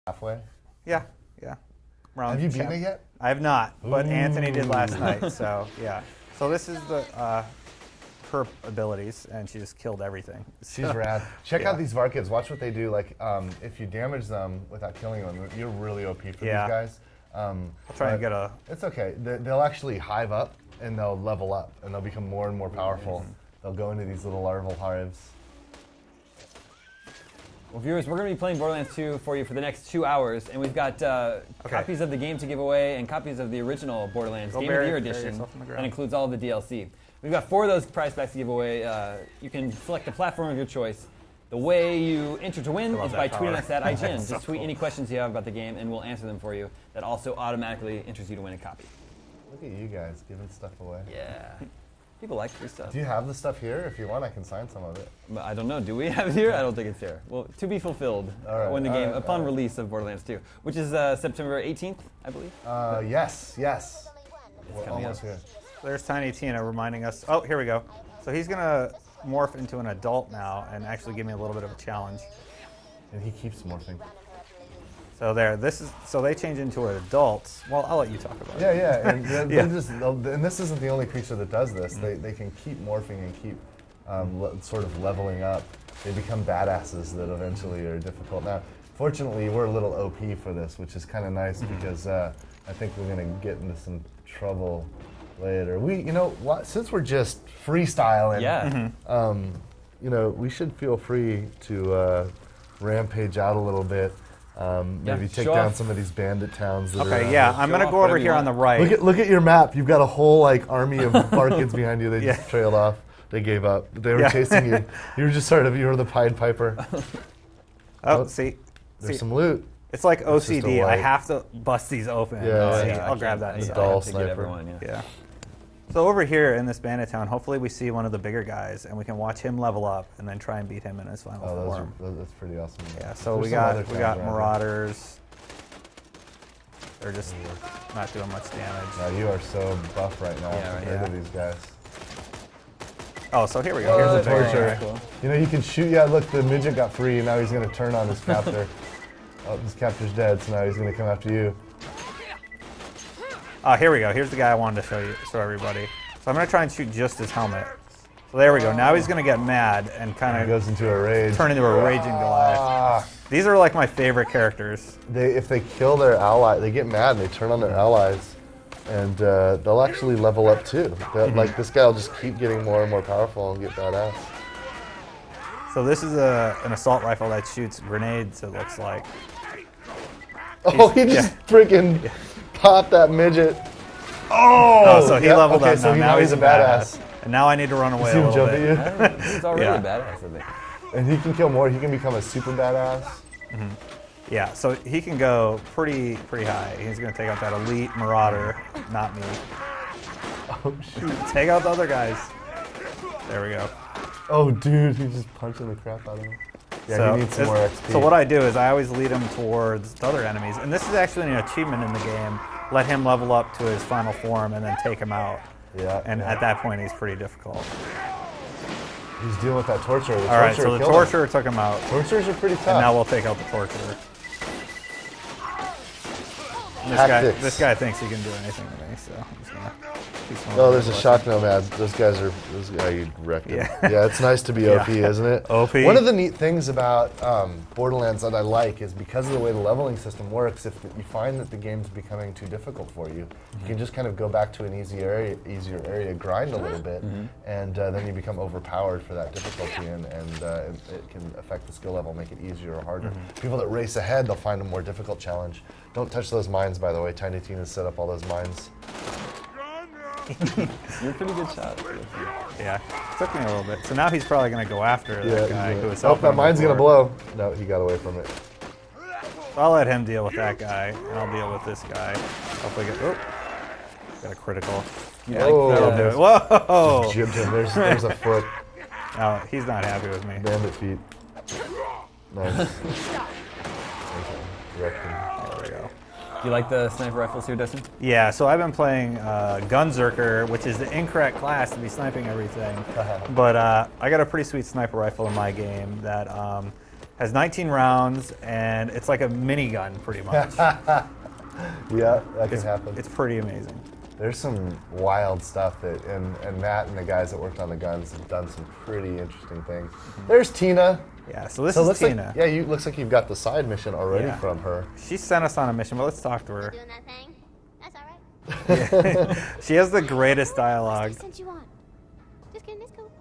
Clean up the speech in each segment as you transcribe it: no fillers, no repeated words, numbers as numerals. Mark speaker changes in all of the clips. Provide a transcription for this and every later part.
Speaker 1: halfway?
Speaker 2: Yeah, yeah.
Speaker 1: Have you beaten it yet?
Speaker 2: I have not, but
Speaker 1: Ooh.
Speaker 2: Anthony did last night, so yeah. So this is the her abilities, and she just killed everything.
Speaker 1: She's rad. Check out these Varkids. Watch what they do. Like, if you damage them without killing them, you're really OP for these guys.
Speaker 2: I'll try and get a...
Speaker 1: It's okay. They'll actually hive up, and they'll level up, and they'll become more and more powerful. They'll go into these little larval hives.
Speaker 3: Well, viewers, we're going to be playing Borderlands 2 for you for the next 2 hours, and we've got copies of the game to give away and copies of the original Borderlands Game of the Year edition that includes all of the DLC. We've got 4 of those prize packs to give away. You can select the platform of your choice. The way you enter to win is by tweeting us at IGN. Just tweet any questions you have about the game, and we'll answer them for you. That also automatically enters you to win a copy.
Speaker 1: Look at you guys giving stuff away.
Speaker 3: Yeah. People like free stuff.
Speaker 1: Do you have the stuff here? If you want, I can sign some of it.
Speaker 3: I don't know. Do we have it here? I don't think it's here. Well, to be fulfilled when the game, upon release of Borderlands 2, which is September 18th, I believe.
Speaker 1: Yes. We're almost here.
Speaker 2: There's Tiny Tina reminding us. Oh, here we go. So he's gonna morph into an adult now and actually give me a little bit of a challenge.
Speaker 1: And he keeps morphing.
Speaker 2: So there, so they change into adults. Well, I'll let you talk about it.
Speaker 1: Yeah, and and this isn't the only creature that does this. They can keep morphing and keep sort of leveling up. They become badasses that eventually are difficult. Now, fortunately, we're a little OP for this, which is kind of nice because I think we're gonna get into some trouble later. Since we're just freestyling, we should feel free to rampage out a little bit. Maybe take down some of these bandit towns.
Speaker 2: I'm gonna go over here on the right.
Speaker 1: Look at your map. You've got a whole army of Varkids behind you. They just trailed off. They gave up. They were chasing you. You were just you were the Pied Piper.
Speaker 2: See,
Speaker 1: there's some loot.
Speaker 2: It's like OCD. I have to bust these open. I'll grab that.
Speaker 1: The doll sniper.
Speaker 2: Yeah. So over here in this bandit town, hopefully we see one of the bigger guys, and we can watch him level up, and then try and beat him in his final form.
Speaker 1: That's pretty awesome.
Speaker 2: Yeah. So we got marauders. They're just not doing much damage.
Speaker 1: Now you are so buff right now compared to these guys.
Speaker 2: Oh, so here we go.
Speaker 1: Here's the torture. Cool. You can shoot. Yeah, look, the midget got free, and now he's going to turn on his captor. His captor's dead, so now he's going to come after you.
Speaker 2: Oh, here we go. Here's the guy I wanted to show everybody. So I'm going to try and shoot just his helmet. So there we go. Now he's going to get mad and kind of
Speaker 1: goes into a rage.
Speaker 2: Turn into a raging Goliath. These are like my favorite characters.
Speaker 1: If they kill their ally, they get mad and they turn on their allies, and they'll actually level up too. Like this guy will just keep getting more and more powerful and get badass.
Speaker 2: So this is an assault rifle that shoots grenades. It looks like.
Speaker 1: He just freaking popped that midget.
Speaker 2: So he leveled up. So now he's a badass. And now I need to run away a little bit.
Speaker 3: At you? He's already a badass, I think.
Speaker 1: And he can kill more. He can become a super badass.
Speaker 2: Yeah, so he can go pretty high. He's going to take out that elite marauder, not me.
Speaker 1: Oh, shoot.
Speaker 2: Take out the other guys. There we go.
Speaker 1: Oh, dude, he's just punching the crap out of him. Yeah, he needs some more XP.
Speaker 2: So what I do is I always lead him towards the other enemies. And this is actually an achievement in the game. Let him level up to his final form and then take him out. And at that point, he's pretty difficult.
Speaker 1: He's dealing with that torturer.
Speaker 2: All right, so the torturer took him out.
Speaker 1: Torturers are pretty tough.
Speaker 2: And now we'll take out the torturer. This guy thinks he can do anything to me, so I'm just gonna.
Speaker 1: There's a shock nomad. Those guys you wrecked him. Yeah, it's nice to be OP, isn't it?
Speaker 2: OP.
Speaker 1: One of the neat things about Borderlands that I like is because of the way the leveling system works, if you find that the game's becoming too difficult for you, you can just kind of go back to an easier area, grind a little bit, and then you become overpowered for that difficulty, and it can affect the skill level, make it easier or harder. People that race ahead, they'll find a more difficult challenge. Don't touch those mines, by the way. Tiny Tina's set up all those mines.
Speaker 3: You're a pretty good shot.
Speaker 2: Yeah, it took me a little bit. So now he's probably going to go after that guy who was helping
Speaker 1: that mine's going to blow. No, he got away from it.
Speaker 2: So I'll let him deal with that guy, and I'll deal with this guy. Hopefully got a critical. That'll do it. Whoa!
Speaker 1: Just jibbed him. There's a foot.
Speaker 2: Oh, he's not happy with me.
Speaker 1: Bandit feet. Nice.
Speaker 2: There we go.
Speaker 3: Do you like the sniper rifles here, Dustin?
Speaker 2: Yeah, so I've been playing Gunzerker, which is the incorrect class to be sniping everything. But I got a pretty sweet sniper rifle in my game that Has 19 rounds, and it's like a minigun, pretty much.
Speaker 1: Yeah, that can happen.
Speaker 2: It's pretty amazing.
Speaker 1: There's some wild stuff that, and Matt and the guys that worked on the guns have done some pretty interesting things. There's Tina.
Speaker 2: Yeah, so this is Tina.
Speaker 1: Like, looks like you've got the side mission already from her.
Speaker 2: She sent us on a mission, but let's talk to her.
Speaker 4: Doing that thing? That's all right.
Speaker 2: Yeah. She has the greatest dialogue.
Speaker 4: I sent you on. Just kidding, it's cool.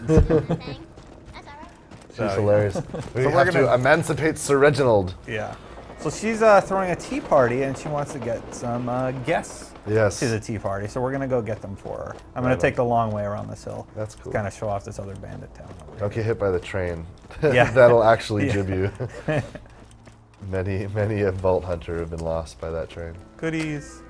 Speaker 4: Doing that thing? That's all right.
Speaker 1: She's hilarious. We have to emancipate Sir Reginald.
Speaker 2: Yeah. So she's throwing a tea party, and she wants to get some guests to the tea party. So we're going to go get them for her. I'm going to take the long way around this hill.
Speaker 1: That's cool.
Speaker 2: To kind of show off this other bandit town.
Speaker 1: Don't get hit by the train.
Speaker 2: Yeah.
Speaker 1: That'll actually jib you. Many a Vault Hunter have been lost by that train.
Speaker 2: Goodies.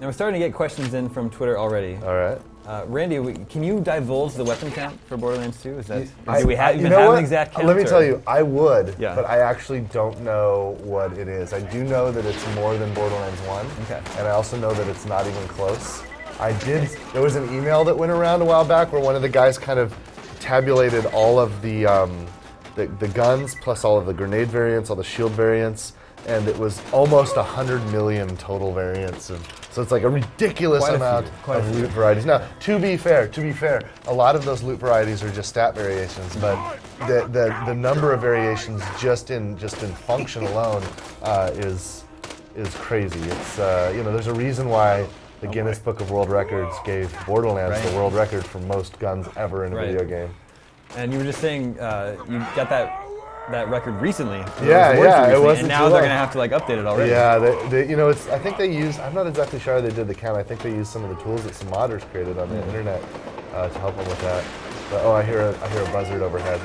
Speaker 3: Now we're starting to get questions in from Twitter already.
Speaker 1: All right.
Speaker 3: Randy, can you divulge the weapon count for Borderlands 2? Is that
Speaker 1: do
Speaker 3: we have an exact count?
Speaker 1: Let me tell you, I would,
Speaker 3: Yeah.
Speaker 1: but I actually don't know what it is. I do know that it's more than Borderlands 1, and I also know that it's not even close. There was an email that went around a while back where one of the guys kind of tabulated all of the guns plus all of the grenade variants, all the shield variants, and it was almost 100 million total variants so it's like a ridiculous amount of loot varieties. Now, to be fair, a lot of those loot varieties are just stat variations, but the number of variations just in function alone is crazy. It's there's a reason why the Guinness Book of World Records gave Borderlands the world record for most guns ever in a video game.
Speaker 3: And you were just saying you got that record recently.
Speaker 1: It wasn't.
Speaker 3: And now they're gonna have to update it already.
Speaker 1: Yeah, I think they used. I'm not exactly sure how they did the count. I think they used some of the tools that some modders created on the internet to help them with that. But I hear a buzzard overhead.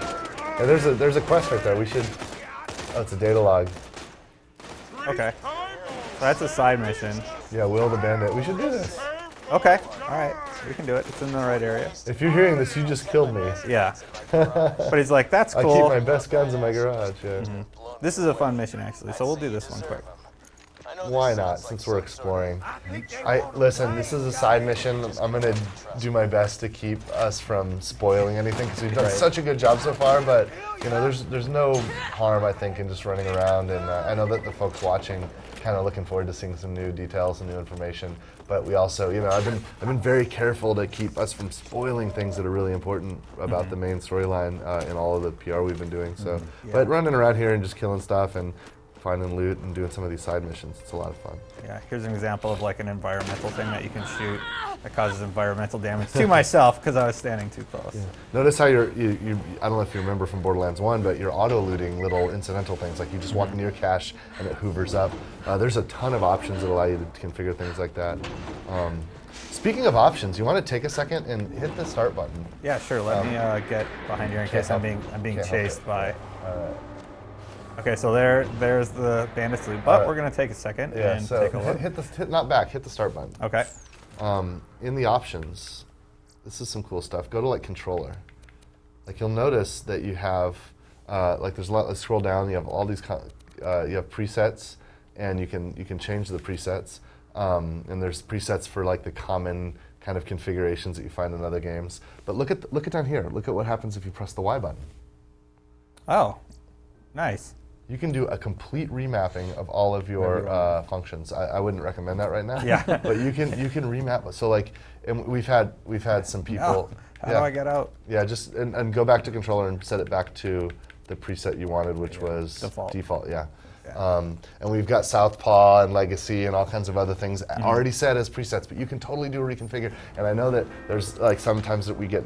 Speaker 1: And there's a quest right there. We should. Oh, it's a data log.
Speaker 2: Okay. So that's a side mission.
Speaker 1: Yeah, Will the Bandit. We should do this.
Speaker 2: Okay. All right. We can do it. It's in the right area.
Speaker 1: If you're hearing this, you just killed me.
Speaker 2: Yeah. But he's like, that's cool.
Speaker 1: I keep my best guns in my garage. Yeah.
Speaker 2: This is a fun mission, actually. So we'll do this one quick.
Speaker 1: Why not, since we're exploring? Listen, this is a side mission. I'm going to do my best to keep us from spoiling anything, because we've done such a good job so far, but there's no harm, I think, in just running around, and I know that the folks watching kind of looking forward to seeing some new details and new information, but we also, I've been very careful to keep us from spoiling things that are really important about the main storyline in all of the PR we've been doing, so, but running around here and just killing stuff and finding loot and doing some of these side missions. It's a lot of fun. Yeah,
Speaker 2: here's an example of an environmental thing that you can shoot that causes environmental damage to myself because I was standing too close. Yeah.
Speaker 1: Notice how I don't know if you remember from Borderlands 1, but you're auto-looting little incidental things, like you just walk into your cache and it hoovers up. There's a ton of options that allow you to configure things like that. Speaking of options, you want to take a second and hit the start button?
Speaker 2: Yeah, sure. Let me get behind you in case I'm being chased by. Okay, so there's the bandit's loot, but we're going to take a second and take a look.
Speaker 1: Hit not back, hit the start button.
Speaker 2: Okay.
Speaker 1: In the options, this is some cool stuff. Go to controller. You'll notice that you have there's a lot. Let's scroll down. You have all these. You have presets, and you can change the presets. And there's presets for the common kind of configurations that you find in other games. But look at down here. Look at what happens if you press the Y button.
Speaker 2: Oh, nice.
Speaker 1: You can do a complete remapping of all of your functions. I wouldn't recommend that right now.
Speaker 2: Yeah.
Speaker 1: But you can remap. So and we've had some people.
Speaker 2: How do I get out?
Speaker 1: Yeah, just and go back to controller and set it back to the preset you wanted, which was default. Yeah. And we've got Southpaw and Legacy and all kinds of other things already set as presets, but you can totally do a reconfigure. And I know that there's sometimes that we get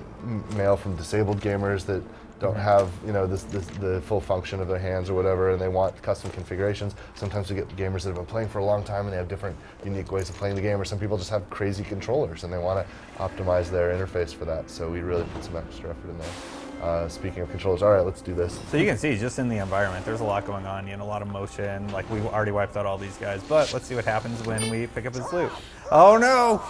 Speaker 1: mail from disabled gamers that don't have the full function of their hands or whatever, and they want custom configurations. Sometimes we get gamers that have been playing for a long time and they have different unique ways of playing the game, or some people just have crazy controllers and they want to optimize their interface for that. So we really put some extra effort in there. Speaking of controllers, all right, let's do this.
Speaker 2: So you can see just in the environment, there's a lot going on, a lot of motion. We already wiped out all these guys, but let's see what happens when we pick up his loot. Oh no!